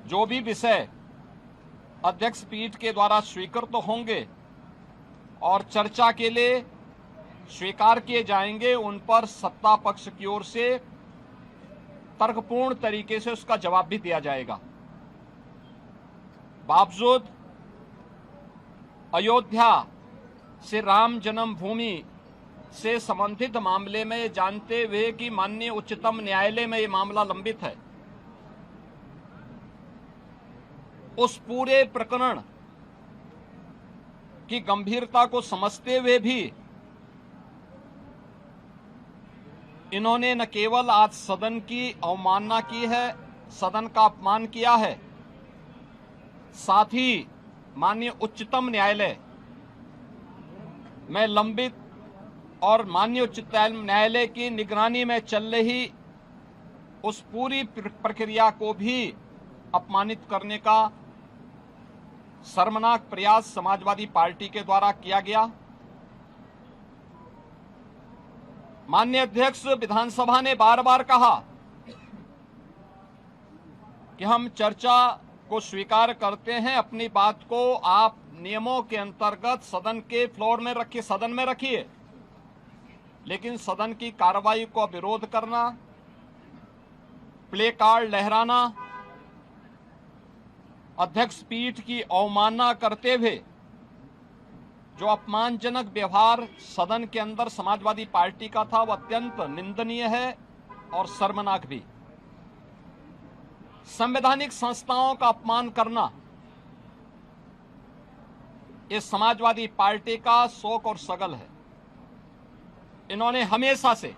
जो भी विषय अध्यक्ष पीठ के द्वारा स्वीकृत होंगे और चर्चा के लिए स्वीकार किए जाएंगे, उन पर सत्ता पक्ष की ओर से तर्कपूर्ण तरीके से उसका जवाब भी दिया जाएगा। बावजूद अयोध्या से राम जन्मभूमि से संबंधित मामले में जानते हुए कि माननीय उच्चतम न्यायालय में यह मामला लंबित है, उस पूरे प्रकरण की गंभीरता को समझते हुए भी इन्होंने न केवल आज सदन की अवमानना की है, सदन का अपमान किया है, साथ ही माननीय उच्चतम न्यायालय में लंबित और माननीय उच्चतम न्यायालय की निगरानी में चल रही उस पूरी प्रक्रिया को भी अपमानित करने का शर्मनाक प्रयास समाजवादी पार्टी के द्वारा किया गया। माननीय अध्यक्ष विधानसभा ने बार बार कहा कि हम चर्चा को स्वीकार करते हैं, अपनी बात को आप नियमों के अंतर्गत सदन के फ्लोर में रखिए, सदन में रखिए, लेकिन सदन की कार्रवाई को विरोध करना, प्ले कार्ड लहराना, अध्यक्ष पीठ की अवमानना करते हुए जो अपमानजनक व्यवहार सदन के अंदर समाजवादी पार्टी का था, वह अत्यंत निंदनीय है और शर्मनाक भी। संवैधानिक संस्थाओं का अपमान करना ये समाजवादी पार्टी का शौक और सगल है। इन्होंने हमेशा से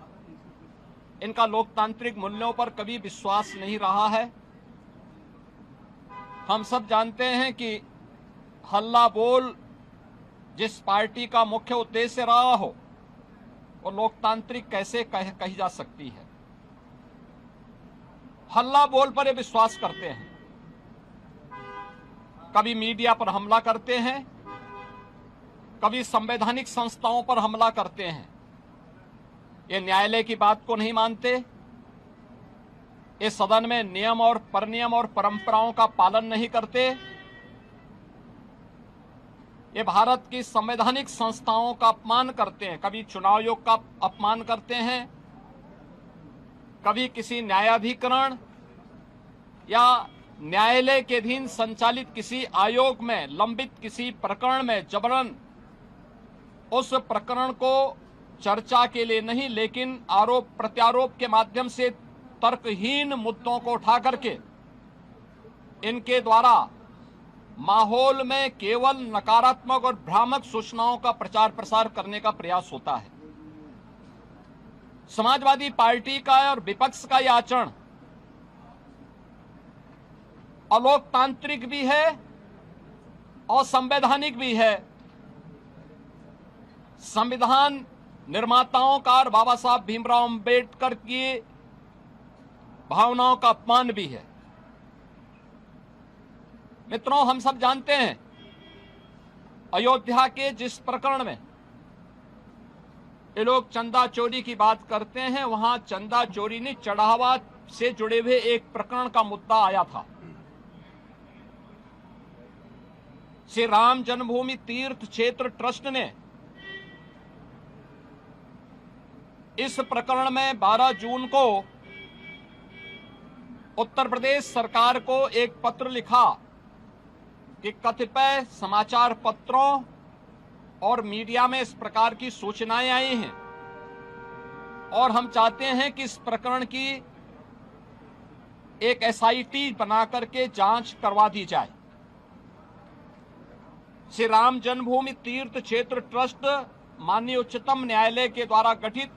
इनका लोकतांत्रिक मूल्यों पर कभी विश्वास नहीं रहा है। हम सब जानते हैं कि हल्ला बोल जिस पार्टी का मुख्य उद्देश्य रहा हो, वो लोकतांत्रिक कैसे कही जा सकती है। हल्ला बोल पर ये विश्वास करते हैं, कभी मीडिया पर हमला करते हैं, कभी संवैधानिक संस्थाओं पर हमला करते हैं। ये न्यायालय की बात को नहीं मानते, ये सदन में नियम और परनियम और परंपराओं का पालन नहीं करते, ये भारत की संवैधानिक संस्थाओं का अपमान करते हैं, कभी चुनाव आयोग का अपमान करते हैं, कभी किसी न्यायाधिकरण या न्यायालय के अधीन संचालित किसी आयोग में लंबित किसी प्रकरण में जबरन उस प्रकरण को चर्चा के लिए नहीं, लेकिन आरोप प्रत्यारोप के माध्यम से तर्कहीन मुद्दों को उठा करके इनके द्वारा माहौल में केवल नकारात्मक और भ्रामक सूचनाओं का प्रचार प्रसार करने का प्रयास होता है। समाजवादी पार्टी का और विपक्ष का यह आचरण अलोकतांत्रिक भी है और संवैधानिक भी है। संविधान निर्माताओं का और बाबा साहब भीमराव अंबेडकर की भावनाओं का अपमान भी है। मित्रों, हम सब जानते हैं अयोध्या के जिस प्रकरण में ये लोग चंदा चोरी की बात करते हैं, वहां चंदा चोरी ने चढ़ावा से जुड़े हुए एक प्रकरण का मुद्दा आया था। श्री राम जन्मभूमि तीर्थ क्षेत्र ट्रस्ट ने इस प्रकरण में 12 जून को उत्तर प्रदेश सरकार को एक पत्र लिखा कि कतिपय समाचार पत्रों और मीडिया में इस प्रकार की सूचनाएं आई हैं और हम चाहते हैं कि इस प्रकरण की एक एसआईटी बनाकर के जांच करवा दी जाए। श्री राम जन्मभूमि तीर्थ क्षेत्र ट्रस्ट माननीय उच्चतम न्यायालय के द्वारा गठित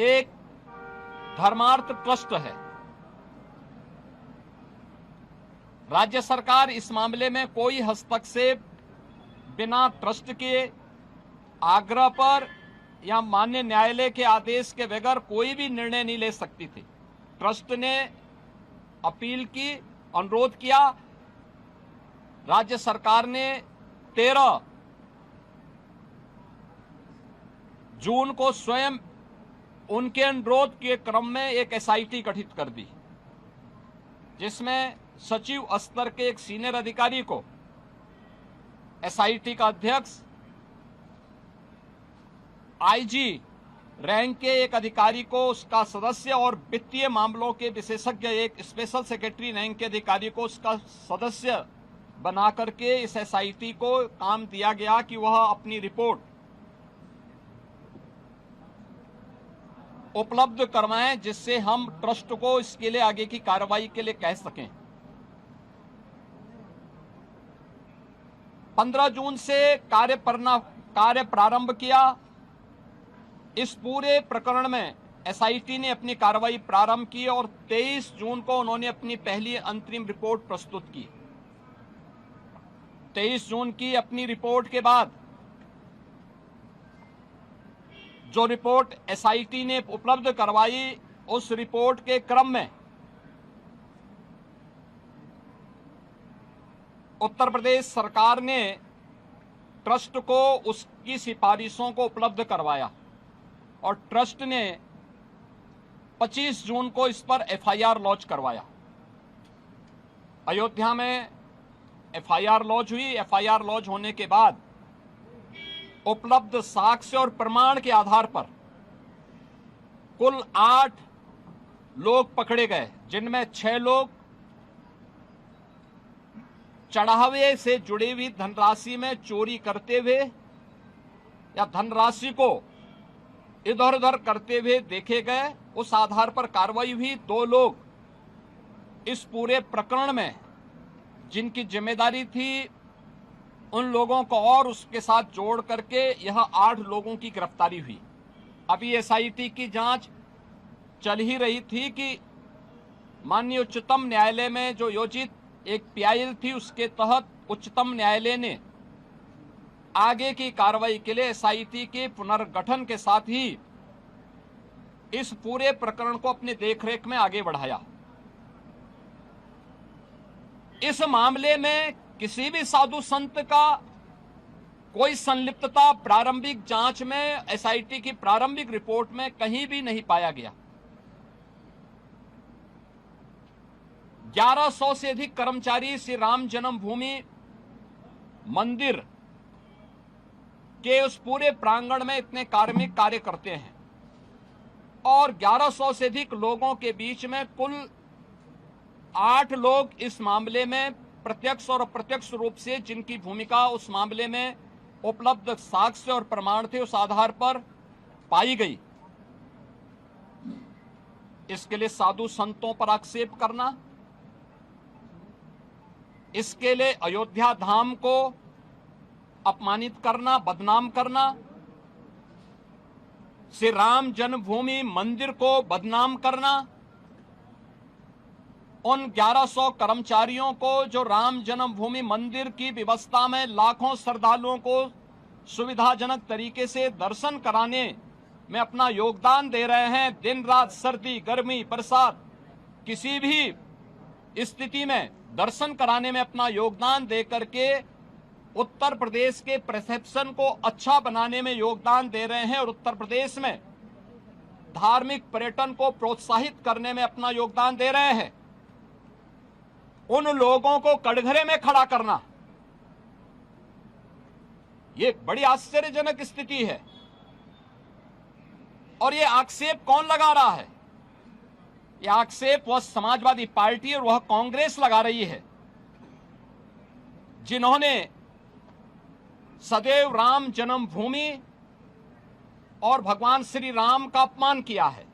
एक धर्मार्थ ट्रस्ट है। राज्य सरकार इस मामले में कोई हस्तक्षेप बिना ट्रस्ट के आग्रह पर या माननीय न्यायालय के आदेश के बगैर कोई भी निर्णय नहीं ले सकती थी। ट्रस्ट ने अपील की, अनुरोध किया, राज्य सरकार ने 13 जून को स्वयं उनके अनुरोध के क्रम में एक एसआईटी गठित कर दी। जिसमें सचिव स्तर के एक सीनियर अधिकारी को, एसआईटी का अध्यक्ष, आईजी रैंक के एक अधिकारी को उसका सदस्य और वित्तीय मामलों के विशेषज्ञ एक स्पेशल सेक्रेटरी रैंक के अधिकारी को उसका सदस्य बना करके इस एसआईटी को काम दिया गया कि वह अपनी रिपोर्ट उपलब्ध करवाएं, जिससे हम ट्रस्ट को इसके लिए आगे की कार्रवाई के लिए कह सकें। 15 जून से कार्य प्रारंभ किया। इस पूरे प्रकरण में एसआईटी ने अपनी कार्रवाई प्रारंभ की और 23 जून को उन्होंने अपनी पहली अंतरिम रिपोर्ट प्रस्तुत की। 23 जून की अपनी रिपोर्ट के बाद जो रिपोर्ट एसआईटी ने उपलब्ध करवाई, उस रिपोर्ट के क्रम में उत्तर प्रदेश सरकार ने ट्रस्ट को उसकी सिफारिशों को उपलब्ध करवाया और ट्रस्ट ने 25 जून को इस पर एफआईआर लॉन्च करवाया। अयोध्या में एफआईआर लॉन्च हुई। एफआईआर लॉन्च होने के बाद उपलब्ध साक्ष्य और प्रमाण के आधार पर कुल 8 लोग पकड़े गए, जिनमें 6 लोग चढ़ावे से जुड़ी हुई धनराशि में चोरी करते हुए या धनराशि को इधर उधर करते हुए देखे गए। उस आधार पर कार्रवाई हुई। 2 लोग इस पूरे प्रकरण में जिनकी जिम्मेदारी थी, उन लोगों को और उसके साथ जोड़ करके यह 8 लोगों की गिरफ्तारी हुई। अभी एसआईटी की जांच चल ही रही थी कि माननीय उच्चतम न्यायालय में जो योजित एक पीआईएल थी, उसके तहत उच्चतम न्यायालय ने आगे की कार्रवाई के लिए एसआईटी के पुनर्गठन के साथ ही इस पूरे प्रकरण को अपनी देखरेख में आगे बढ़ाया। इस मामले में किसी भी साधु संत का कोई संलिप्तता प्रारंभिक जांच में एसआईटी की प्रारंभिक रिपोर्ट में कहीं भी नहीं पाया गया। 1100 से अधिक कर्मचारी श्री राम जन्मभूमि मंदिर के उस पूरे प्रांगण में इतने कार्मिक कार्य करते हैं और 1100 से अधिक लोगों के बीच में कुल 8 लोग इस मामले में प्रत्यक्ष और अप्रत्यक्ष रूप से जिनकी भूमिका उस मामले में उपलब्ध साक्ष्य और प्रमाण थे, उस आधार पर पाई गई। इसके लिए साधु संतों पर आक्षेप करना, इसके लिए अयोध्या धाम को अपमानित करना, बदनाम करना, श्री राम जन्मभूमि मंदिर को बदनाम करना, उन 1100 कर्मचारियों को जो राम जन्मभूमि मंदिर की व्यवस्था में लाखों श्रद्धालुओं को सुविधाजनक तरीके से दर्शन कराने में अपना योगदान दे रहे हैं, दिन रात सर्दी गर्मी बरसात किसी भी स्थिति में दर्शन कराने में अपना योगदान दे करके उत्तर प्रदेश के परसेप्शन को अच्छा बनाने में योगदान दे रहे हैं और उत्तर प्रदेश में धार्मिक पर्यटन को प्रोत्साहित करने में अपना योगदान दे रहे हैं, उन लोगों को कटघरे में खड़ा करना, ये बड़ी आश्चर्यजनक स्थिति है। और ये आक्षेप कौन लगा रहा है? ये आक्षेप वह समाजवादी पार्टी और वह कांग्रेस लगा रही है, जिन्होंने सदैव राम जन्मभूमि और भगवान श्री राम का अपमान किया है।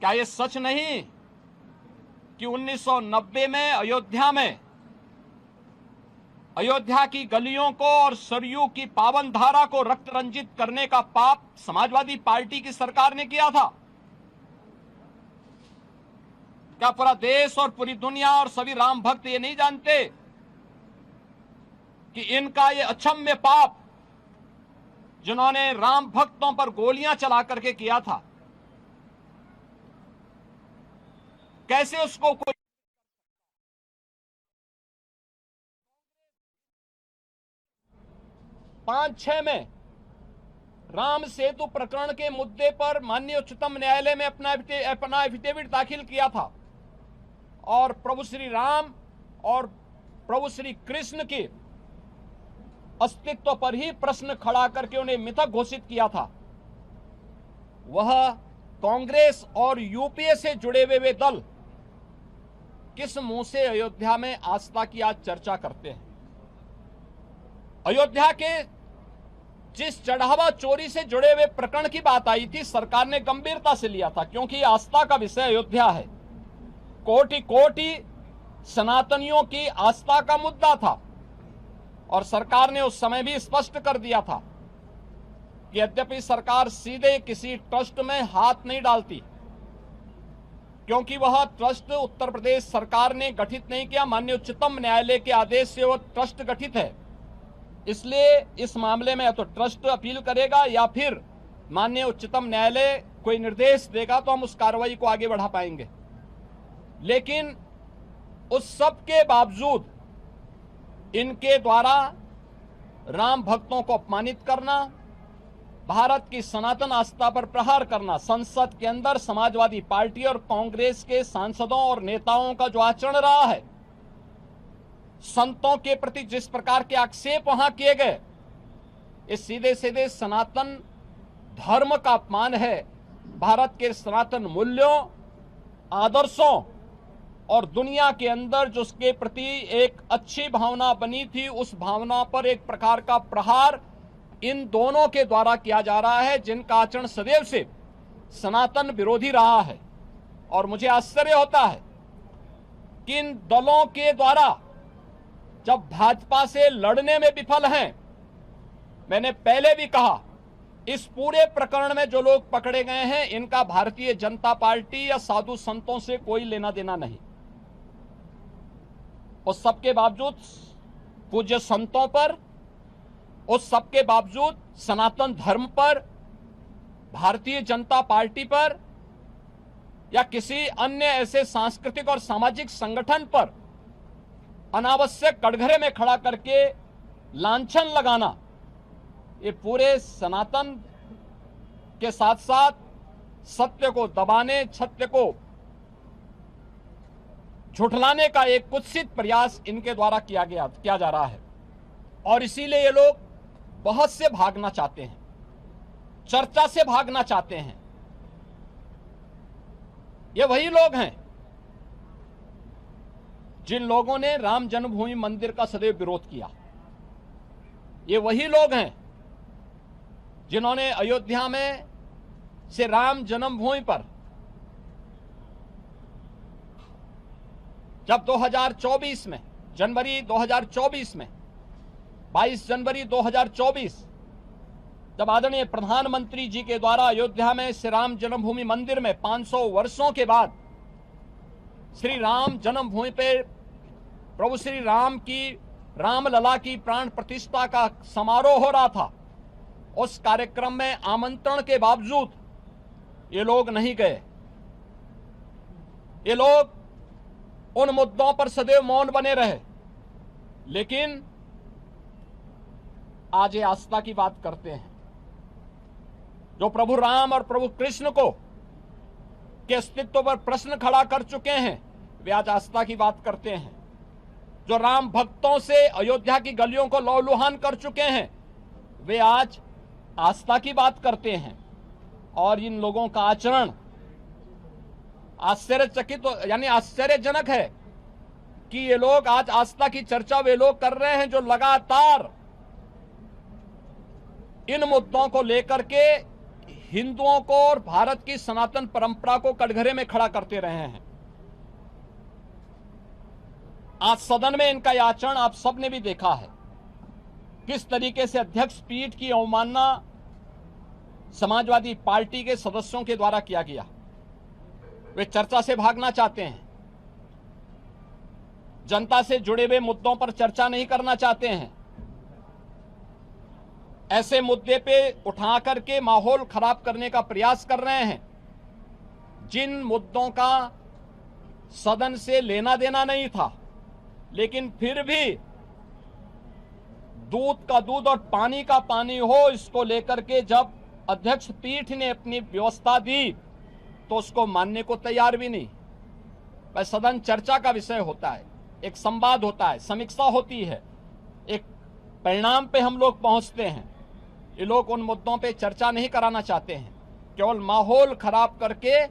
क्या यह सच नहीं कि 1990 में अयोध्या की गलियों को और सरयू की पावन धारा को रक्त रंजित करने का पाप समाजवादी पार्टी की सरकार ने किया था? क्या पूरा देश और पूरी दुनिया और सभी राम भक्त ये नहीं जानते कि इनका ये अक्षम्य पाप जिन्होंने राम भक्तों पर गोलियां चला करके किया था, कैसे उसको कोई 5-6 में राम सेतु प्रकरण के मुद्दे पर माननीय उच्चतम न्यायालय में अपना एफिडेविट दाखिल किया था और प्रभु श्री राम और प्रभु श्री कृष्ण के अस्तित्व पर ही प्रश्न खड़ा करके उन्हें मिथक घोषित किया था, वह कांग्रेस और यूपीए से जुड़े हुए वे दल किस मुंह से अयोध्या में आस्था की आज चर्चा करते हैं। अयोध्या के जिस चढ़ावा चोरी से जुड़े हुए प्रकरण की बात आई थी, सरकार ने गंभीरता से लिया था, क्योंकि आस्था का विषय अयोध्या है। कोटि कोटि सनातनियों की आस्था का मुद्दा था और सरकार ने उस समय भी स्पष्ट कर दिया था कि यद्यपि सरकार सीधे किसी ट्रस्ट में हाथ नहीं डालती, क्योंकि वह ट्रस्ट उत्तर प्रदेश सरकार ने गठित नहीं किया, माननीय उच्चतम न्यायालय के आदेश से वह ट्रस्ट गठित है। इसलिए इस मामले में या तो ट्रस्ट अपील करेगा या फिर माननीय उच्चतम न्यायालय कोई निर्देश देगा तो हम उस कार्रवाई को आगे बढ़ा पाएंगे। लेकिन उस सब के बावजूद इनके द्वारा राम भक्तों को अपमानित करना, भारत की सनातन आस्था पर प्रहार करना, संसद के अंदर समाजवादी पार्टी और कांग्रेस के सांसदों और नेताओं का जो आचरण रहा है, संतों के प्रति जिस प्रकार के आक्षेप वहां किए गए, ये सीधे सीधे सनातन धर्म का अपमान है। भारत के सनातन मूल्यों, आदर्शों और दुनिया के अंदर जो उसके प्रति एक अच्छी भावना बनी थी, उस भावना पर एक प्रकार का प्रहार इन दोनों के द्वारा किया जा रहा है, जिनका आचरण सदैव से सनातन विरोधी रहा है। और मुझे आश्चर्य होता है कि इन दलों के द्वारा जब भाजपा से लड़ने में विफल हैं, मैंने पहले भी कहा, इस पूरे प्रकरण में जो लोग पकड़े गए हैं इनका भारतीय जनता पार्टी या साधु संतों से कोई लेना देना नहीं। उस सबके बावजूद पूज्य संतों पर, उस सबके बावजूद सनातन धर्म पर, भारतीय जनता पार्टी पर या किसी अन्य ऐसे सांस्कृतिक और सामाजिक संगठन पर अनावश्यक कटघरे में खड़ा करके लांछन लगाना, ये पूरे सनातन के साथ साथ सत्य को दबाने, सत्य को झुठलाने का एक कुत्सित प्रयास इनके द्वारा किया जा रहा है। और इसीलिए ये लोग बहुत से भागना चाहते हैं, चर्चा से भागना चाहते हैं। ये वही लोग हैं जिन लोगों ने राम जन्मभूमि मंदिर का सदैव विरोध किया। ये वही लोग हैं जिन्होंने अयोध्या में से राम जन्मभूमि पर जब 2024 में, जनवरी 2024 में 22 जनवरी 2024 जब आदरणीय प्रधानमंत्री जी के द्वारा अयोध्या में श्री राम जन्मभूमि मंदिर में 500 वर्षों के बाद श्री राम जन्मभूमि पे प्रभु श्री राम की रामलला की प्राण प्रतिष्ठा का समारोह हो रहा था, उस कार्यक्रम में आमंत्रण के बावजूद ये लोग नहीं गए। ये लोग उन मुद्दों पर सदैव मौन बने रहे। लेकिन आज ये आस्था की बात करते हैं। जो प्रभु राम और प्रभु कृष्ण को के अस्तित्व पर प्रश्न खड़ा कर चुके हैं, वे आज आस्था की बात करते हैं। जो राम भक्तों से अयोध्या की गलियों को लौलुहान कर चुके हैं, वे आज आस्था की बात करते हैं। और इन लोगों का आचरण आश्चर्यचकित यानी आश्चर्यजनक है कि ये लोग आज आस्था की चर्चा वे लोग कर रहे हैं जो लगातार इन मुद्दों को लेकर के हिंदुओं को और भारत की सनातन परंपरा को कटघरे में खड़ा करते रहे हैं। आज सदन में इनका यह आचरण आप सबने भी देखा है, किस तरीके से अध्यक्ष पीठ की अवमानना समाजवादी पार्टी के सदस्यों के द्वारा किया गया। वे चर्चा से भागना चाहते हैं, जनता से जुड़े हुए मुद्दों पर चर्चा नहीं करना चाहते हैं, ऐसे मुद्दे पे उठा करके माहौल खराब करने का प्रयास कर रहे हैं जिन मुद्दों का सदन से लेना देना नहीं था। लेकिन फिर भी दूध का दूध और पानी का पानी हो, इसको लेकर के जब अध्यक्ष पीठ ने अपनी व्यवस्था दी तो उसको मानने को तैयार भी नहीं। वह सदन चर्चा का विषय होता है, एक संवाद होता है, समीक्षा होती है, एक परिणाम पे हम लोग पहुंचते हैं। ये लोग उन मुद्दों पे चर्चा नहीं कराना चाहते हैं, केवल माहौल खराब करके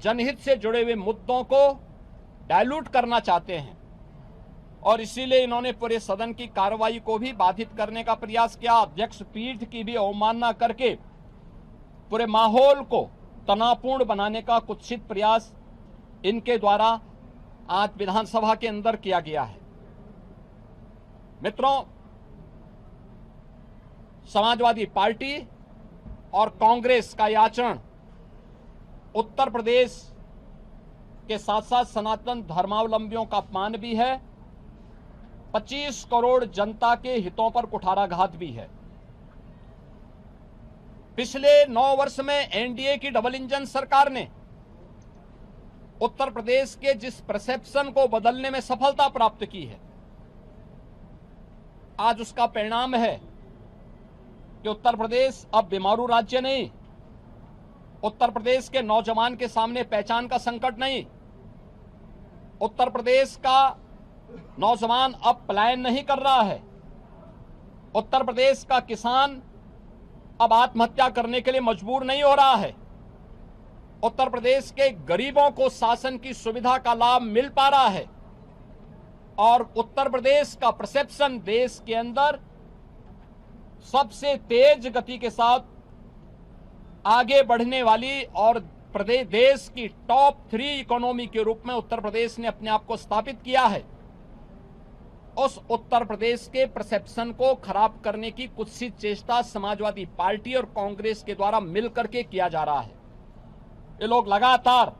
जनहित से जुड़े हुए मुद्दों को डाइल्यूट करना चाहते हैं। और इसीलिए इन्होंने पूरे सदन की कार्रवाई को भी बाधित करने का प्रयास किया। अध्यक्ष पीठ की भी अवमानना करके पूरे माहौल को तनावपूर्ण बनाने का कुत्सित प्रयास इनके द्वारा आज विधानसभा के अंदर किया गया है। मित्रों, समाजवादी पार्टी और कांग्रेस का यह आचरण उत्तर प्रदेश के साथ साथ सनातन धर्मावलंबियों का अपमान भी है, 25 करोड़ जनता के हितों पर कुठाराघात भी है। पिछले 9 वर्ष में एनडीए की डबल इंजन सरकार ने उत्तर प्रदेश के जिस परसेप्शन को बदलने में सफलता प्राप्त की है, आज उसका परिणाम है कि उत्तर प्रदेश अब बीमारू राज्य नहीं, उत्तर प्रदेश के नौजवान के सामने पहचान का संकट नहीं, उत्तर प्रदेश का नौजवान अब पलायन नहीं कर रहा है, उत्तर प्रदेश का किसान अब आत्महत्या करने के लिए मजबूर नहीं हो रहा है, उत्तर प्रदेश के गरीबों को शासन की सुविधा का लाभ मिल पा रहा है और उत्तर प्रदेश का परसेप्शन देश के अंदर सबसे तेज गति के साथ आगे बढ़ने वाली और प्रदेश देश की टॉप 3 इकोनॉमी के रूप में उत्तर प्रदेश ने अपने आप को स्थापित किया है। उस उत्तर प्रदेश के परसेप्शन को खराब करने की कुत्सित चेष्टा समाजवादी पार्टी और कांग्रेस के द्वारा मिलकर के किया जा रहा है। ये लोग लगातार,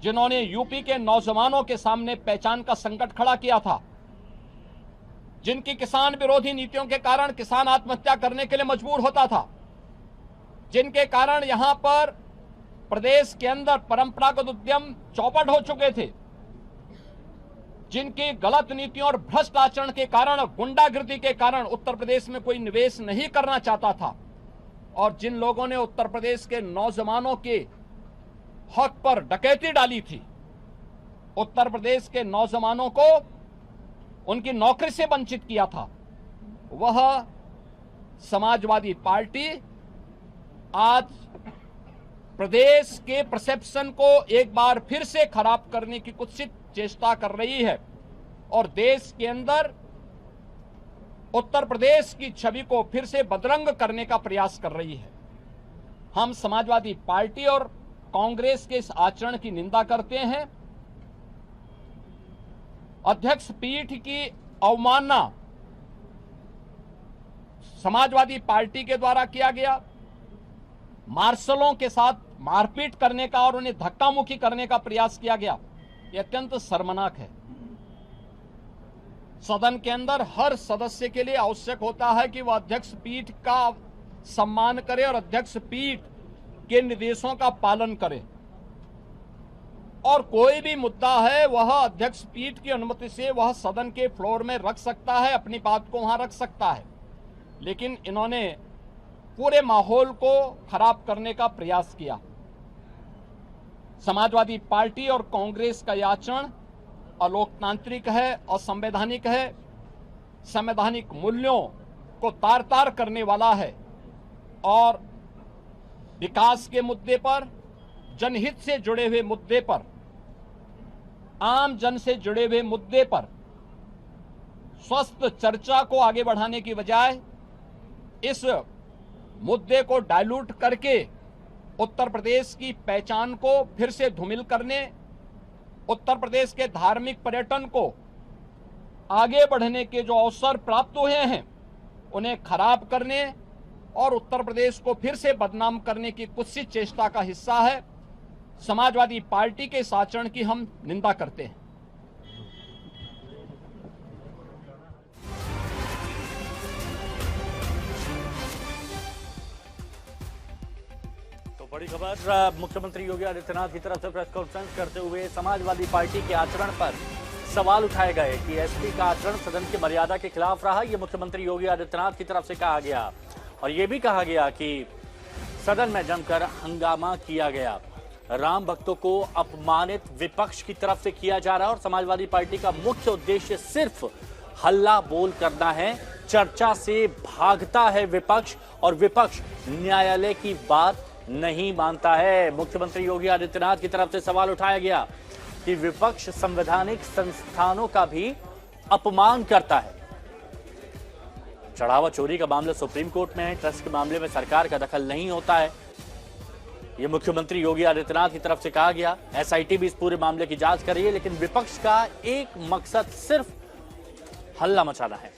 जिन्होंने यूपी के नौजवानों के सामने पहचान का संकट खड़ा किया था, जिनकी किसान विरोधी नीतियों के कारण किसान आत्महत्या करने के लिए मजबूर होता था, जिनके कारण यहां पर प्रदेश के अंदर परंपरागत उद्यम चौपट हो चुके थे, जिनकी गलत नीतियों और भ्रष्ट आचरण के कारण, गुंडागिर्दी के कारण उत्तर प्रदेश में कोई निवेश नहीं करना चाहता था और जिन लोगों ने उत्तर प्रदेश के नौजवानों के हक पर डकैती डाली थी, उत्तर प्रदेश के नौजवानों को उनकी नौकरी से वंचित किया था, वह समाजवादी पार्टी आज प्रदेश के परसेप्शन को एक बार फिर से खराब करने की कुत्सित चेष्टा कर रही है और देश के अंदर उत्तर प्रदेश की छवि को फिर से बदरंग करने का प्रयास कर रही है। हम समाजवादी पार्टी और कांग्रेस के इस आचरण की निंदा करते हैं। अध्यक्ष पीठ की अवमानना समाजवादी पार्टी के द्वारा किया गया, मार्शलों के साथ मारपीट करने का और उन्हें धक्का मुक्की करने का प्रयास किया गया, यह अत्यंत शर्मनाक है। सदन के अंदर हर सदस्य के लिए आवश्यक होता है कि वह अध्यक्ष पीठ का सम्मान करे और अध्यक्ष पीठ के निर्देशों का पालन करे और कोई भी मुद्दा है वह अध्यक्ष पीठ की अनुमति से वह सदन के फ्लोर में रख सकता है, अपनी बात को वहां रख सकता है। लेकिन इन्होंने पूरे माहौल को खराब करने का प्रयास किया। समाजवादी पार्टी और कांग्रेस का यह आचरण अलोकतांत्रिक है, असंवैधानिक है, संवैधानिक मूल्यों को तार तार करने वाला है और विकास के मुद्दे पर, जनहित से जुड़े हुए मुद्दे पर, आम जन से जुड़े हुए मुद्दे पर स्वस्थ चर्चा को आगे बढ़ाने की बजाय इस मुद्दे को डाइल्यूट करके उत्तर प्रदेश की पहचान को फिर से धूमिल करने, उत्तर प्रदेश के धार्मिक पर्यटन को आगे बढ़ने के जो अवसर प्राप्त हुए हैं उन्हें खराब करने और उत्तर प्रदेश को फिर से बदनाम करने की कुत्सित चेष्टा का हिस्सा है। समाजवादी पार्टी के इस आचरण की हम निंदा करते हैं। तो बड़ी खबर, मुख्यमंत्री योगी आदित्यनाथ की तरफ से प्रेस कॉन्फ्रेंस करते हुए समाजवादी पार्टी के आचरण पर सवाल उठाए गए कि एसपी का आचरण सदन की मर्यादा के खिलाफ रहा, यह मुख्यमंत्री योगी आदित्यनाथ की तरफ से कहा गया और यह भी कहा गया कि सदन में जमकर हंगामा किया गया। राम भक्तों को अपमानित विपक्ष की तरफ से किया जा रहा है और समाजवादी पार्टी का मुख्य उद्देश्य सिर्फ हल्ला बोल करना है। चर्चा से भागता है विपक्ष और विपक्ष न्यायालय की बात नहीं मानता है। मुख्यमंत्री योगी आदित्यनाथ की तरफ से सवाल उठाया गया कि विपक्ष संवैधानिक संस्थानों का भी अपमान करता है। चढ़ावा चोरी का मामला सुप्रीम कोर्ट में है, ट्रस्ट के मामले में सरकार का दखल नहीं होता है, यह मुख्यमंत्री योगी आदित्यनाथ की तरफ से कहा गया। एसआईटी भी इस पूरे मामले की जांच कर रही है, लेकिन विपक्ष का एक मकसद सिर्फ हल्ला मचाना है।